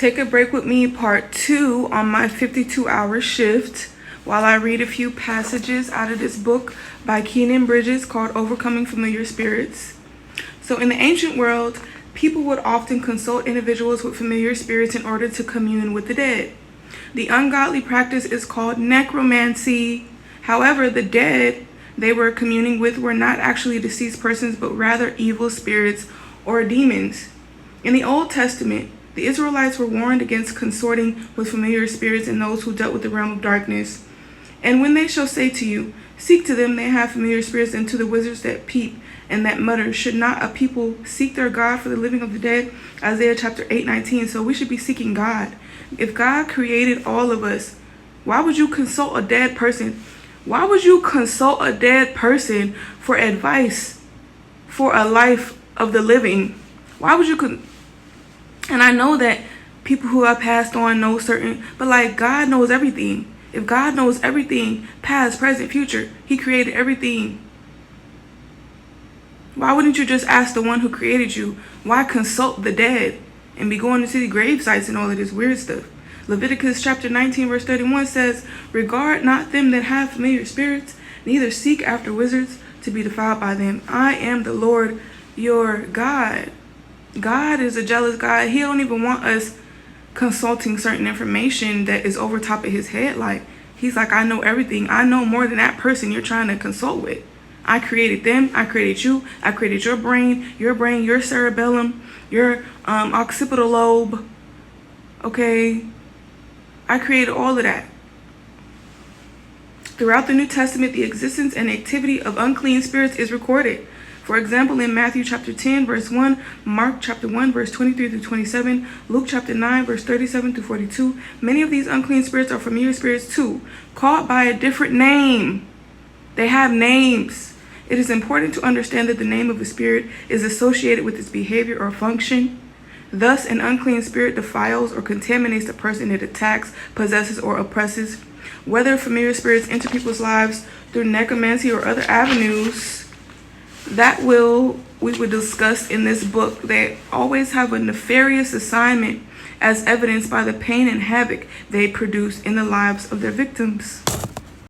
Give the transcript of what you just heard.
take a break with me, part 2 on my 52-hour shift, while I read a few passages out of this book by Keenan Bridges called Overcoming Familiar Spirits. So in the ancient world, people would often consult individuals with familiar spirits in order to commune with the dead. The ungodly practice is called necromancy. However, the dead they were communing with were not actually deceased persons, but rather evil spirits or demons. In the Old Testament, the Israelites were warned against consorting with familiar spirits and those who dealt with the realm of darkness. And when they shall say to you, seek to them they have familiar spirits, and to the wizards that peep and that mutter, should not a people seek their God for the living of the dead? Isaiah chapter 8:19. So we should be seeking God. If God created all of us, why would you consult a dead person? Why would you consult a dead person for advice for a life of the living? Why would you and I know that people who have passed on know certain, but like God knows everything. If God knows everything, past, present, future, he created everything. Why wouldn't you just ask the one who created you? Why consult the dead and be going to see grave sites and all of this weird stuff? Leviticus chapter 19 verse 31 says, regard not them that have familiar spirits, neither seek after wizards to be defiled by them. I am the Lord your God. God is a jealous God. He don't even want us consulting certain information that is over top of his head. Like, he's like, I know everything. I know more than that person you're trying to consult with. I created them. I created you. I created your brain, your cerebellum, your occipital lobe. Okay. I created all of that. Throughout the New Testament, the existence and activity of unclean spirits is recorded. For example, in Matthew chapter 10, verse 1, Mark chapter 1, verse 23 through 27, Luke chapter 9, verse 37 through 42, many of these unclean spirits are familiar spirits too, called by a different name. They have names. It is important to understand that the name of a spirit is associated with its behavior or function. Thus, an unclean spirit defiles or contaminates the person it attacks, possesses, or oppresses. Whether familiar spirits enter people's lives through necromancy or other avenues, that we would discuss in this book. They always have a nefarious assignment, as evidenced by the pain and havoc they produce in the lives of their victims.